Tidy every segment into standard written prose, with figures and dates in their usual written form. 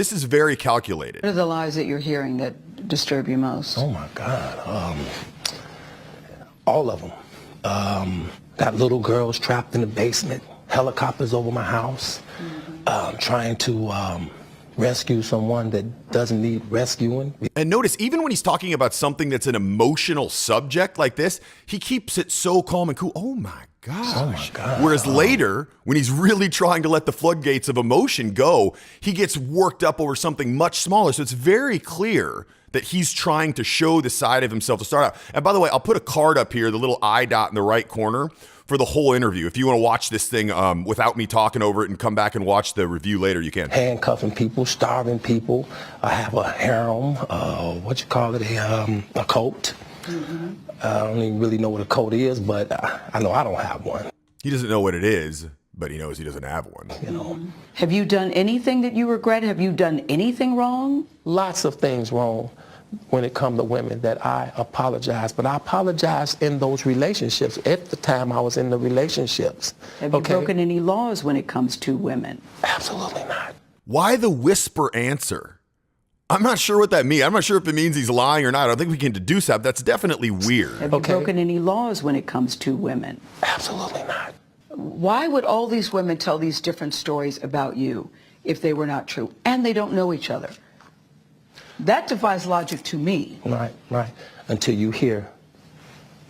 this is very calculated. What are the lies that you're hearing that disturb you most? Oh my God, all of them. Got little girls trapped in the basement, helicopters over my house, trying to rescue someone that doesn't need rescuing. And notice, even when he's talking about something that's an emotional subject like this, he keeps it so calm and cool. Oh my gosh. Oh my God. Whereas later, when he's really trying to let the floodgates of emotion go, he gets worked up over something much smaller. So it's very clear that he's trying to show the side of himself to start out. And by the way, I'll put a card up here, the little I dot in the right corner, for the whole interview. If you want to watch this thing without me talking over it and come back and watch the review later, you can. Handcuffing people, starving people. I have a harem, a coat. I don't even really know what a coat is, but I know I don't have one. He doesn't know what it is, but he knows he doesn't have one. You know. Have you done anything that you regret? Have you done anything wrong? Lots of things wrong when it comes to women that I apologize, but I apologize in those relationships at the time I was in the relationships. Have you broken any laws when it comes to women? Absolutely not. Why the whisper answer? I'm not sure what that means. I'm not sure if it means he's lying or not. I don't think we can deduce that. That's definitely weird. Have you broken any laws when it comes to women? Absolutely not. Why would all these women tell these different stories about you if they were not true? And they don't know each other. That defies logic to me. Right. Until you hear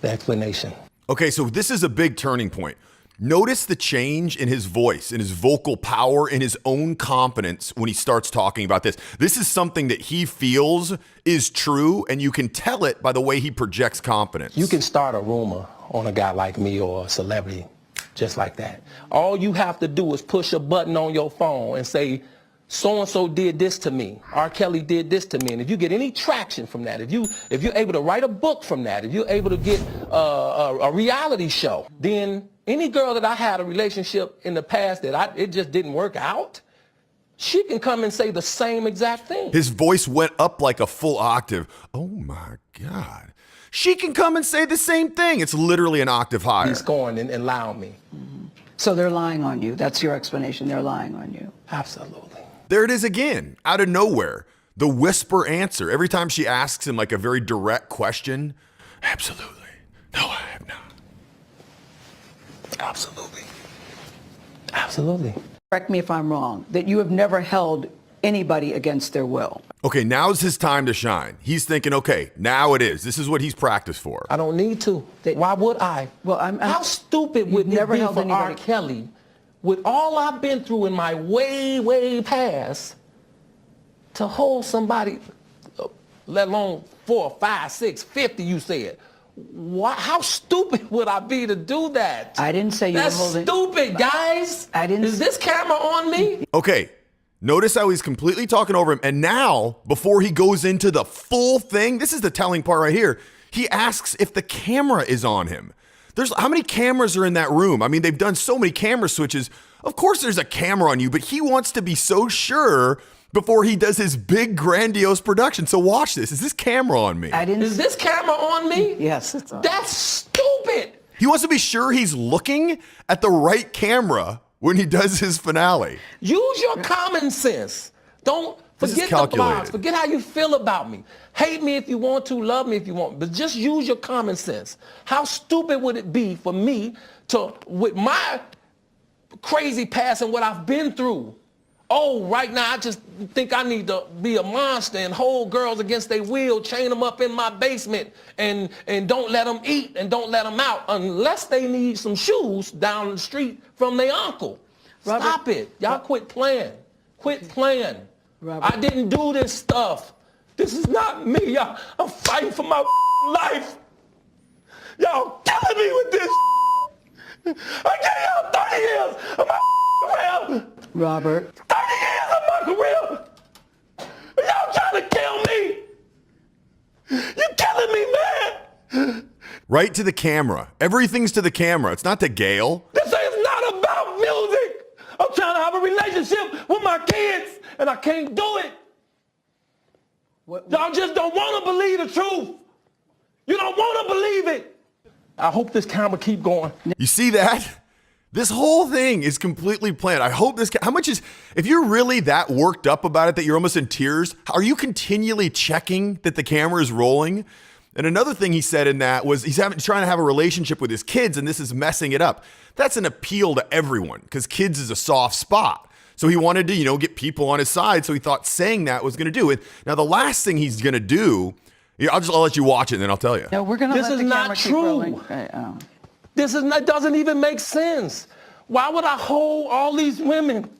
the explanation. Okay, so this is a big turning point. Notice the change in his voice, in his vocal power, in his own confidence when he starts talking about this. This is something that he feels is true, and you can tell it by the way he projects confidence. You can start a rumor on a guy like me or a celebrity just like that. All you have to do is push a button on your phone and say, so-and-so did this to me. R. Kelly did this to me. And if you get any traction from that, if you're able to write a book from that, if you're able to get a reality show, then any girl that I had a relationship in the past that it just didn't work out, she can come and say the same exact thing. His voice went up like a full octave. Oh my God. She can come and say the same thing. It's literally an octave higher. He's scorned and allowed me. So they're lying on you. That's your explanation. They're lying on you. Absolutely. There it is again, out of nowhere. The whisper answer. Every time she asks him like a very direct question, absolutely. No, I have not. Absolutely. Absolutely. Correct me if I'm wrong, that you have never held anybody against their will. Okay, now's his time to shine. He's thinking, okay, now it is. This is what he's practiced for. I don't need to. Why would I? Well, how stupid would it be for R. Kelly, with all I've been through in my way past, to hold somebody, let alone 4, 5, 6, 50, you said. How stupid would I be to do that? I didn't say you were holding. That's stupid, guys. I didn't. Is this camera on me? Okay, notice how he's completely talking over him. And now, before he goes into the full thing, this is the telling part right here. He asks if the camera is on him. How many cameras are in that room? I mean, they've done so many camera switches. Of course there's a camera on you, but he wants to be so sure before he does his big grandiose production. So watch this. Is this camera on me? Is this camera on me? Yes, it's on. That's stupid. He wants to be sure he's looking at the right camera when he does his finale. Use your common sense. Don't forget the blogs. Forget how you feel about me. Hate me if you want to, love me if you want, but just use your common sense. How stupid would it be for me to, with my crazy past and what I've been through, right now I just think I need to be a monster and hold girls against their will, chain them up in my basement and don't let them eat and don't let them out unless they need some shoes down the street from their uncle. Robert, stop it. Y'all quit playing. Quit playing. Robert. I didn't do this stuff. This is not me. I'm fighting for my life. Y'all killing me with this. I gave y'all 30 years of my career. Robert. 30 years of my career. Y'all trying to kill me. You're killing me, man. Right to the camera. Everything's to the camera. It's not to Gail. This is not about music. I'm trying to have a relationship with my kids, and I can't do it. Y'all just don't want to believe the truth. You don't want to believe it. I hope this camera keep going. You see that? This whole thing is completely planned. I hope this, how much is, if you're really that worked up about it that you're almost in tears, are you continually checking that the camera is rolling? And another thing he said in that was he's trying to have a relationship with his kids and this is messing it up. That's an appeal to everyone because kids is a soft spot. So he wanted to, get people on his side. So he thought saying that was going to do it. Now, the last thing he's going to do, I'll let you watch it and then I'll tell you. No, we're going to let the camera keep rolling. This is not, doesn't even make sense. Why would I hold all these women?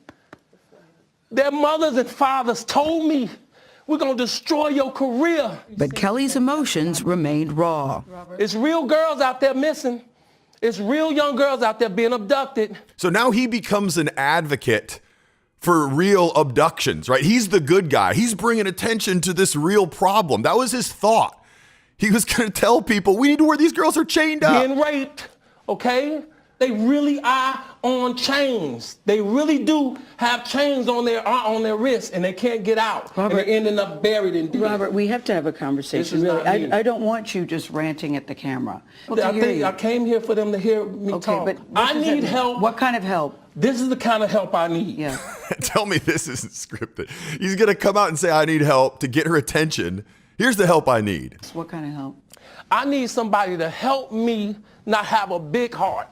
Their mothers and fathers told me, we're going to destroy your career. But Kelly's emotions remained raw. It's real girls out there missing. It's real young girls out there being abducted. So now he becomes an advocate for real abductions, right? He's the good guy. He's bringing attention to this real problem. That was his thought. He was going to tell people, we need to where these girls are chained up. Being raped, okay? They really are on chains. They really do have chains on their wrists, and they can't get out. Robert, and they're ending up buried in deep. Robert, we have to have a conversation. Really, I don't want you just ranting at the camera. I came here for them to hear me talk. But I need help. What kind of help? This is the kind of help I need. Yeah. Tell me this isn't scripted. He's going to come out and say, I need help to get her attention. Here's the help I need. What kind of help? I need somebody to help me not have a big heart.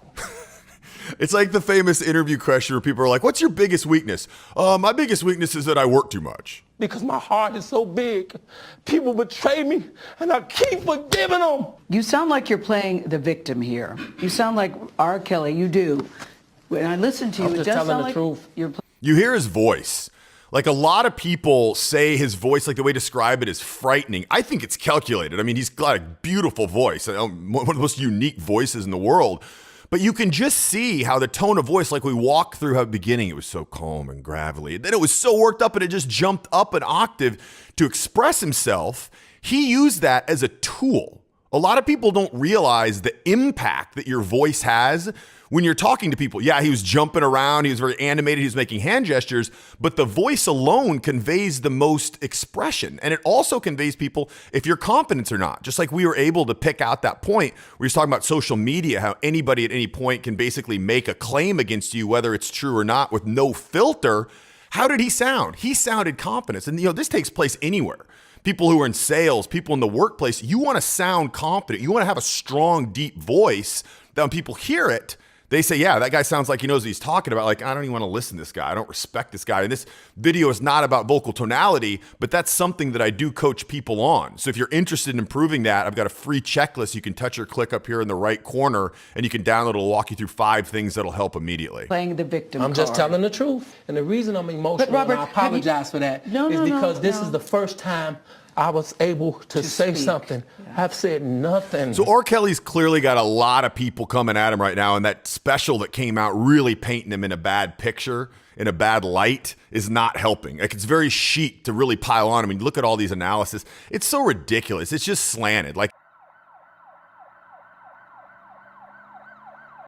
It's like the famous interview question where people are like, what's your biggest weakness? My biggest weakness is that I work too much. Because my heart is so big. People betray me, and I keep forgiving them. You sound like you're playing the victim here. You sound like R. Kelly. You do. When I listen to you, it does sound like you're playing. You hear his voice. Like a lot of people say his voice, like the way to describe it is frightening. I think it's calculated. I mean, he's got a beautiful voice, one of the most unique voices in the world. But you can just see how the tone of voice, like we walked through how at the beginning, it was so calm and gravelly. And then it was so worked up and it just jumped up an octave to express himself. He used that as a tool. A lot of people don't realize the impact that your voice has when you're talking to people. Yeah, he was jumping around. He was very animated. He was making hand gestures. But the voice alone conveys the most expression. And it also conveys people if you're confident or not. Just like we were able to pick out that point where he's talking about social media, how anybody at any point can basically make a claim against you, whether it's true or not, with no filter. How did he sound? He sounded confident. And this takes place anywhere. People who are in sales, people in the workplace, you want to sound confident. You want to have a strong, deep voice that when people hear it, they say, yeah, that guy sounds like he knows what he's talking about. Like, I don't even want to listen to this guy. I don't respect this guy. And this video is not about vocal tonality, but that's something that I do coach people on. So if you're interested in improving that, I've got a free checklist. You can touch or click up here in the right corner, and you can download it. It'll walk you through 5 things that'll help immediately. Playing the victim I'm just telling the truth. And the reason I'm emotional, Robert, and I apologize for that, is because this is the first time I was able to say speak. something. Yeah. I've said nothing. So R. Kelly's clearly got a lot of people coming at him right now, and that special that came out really painting him in a bad picture, in a bad light, is not helping. Like, it's very chic to really pile on him. I mean, look at all these analysis. It's so ridiculous. It's just slanted. Like,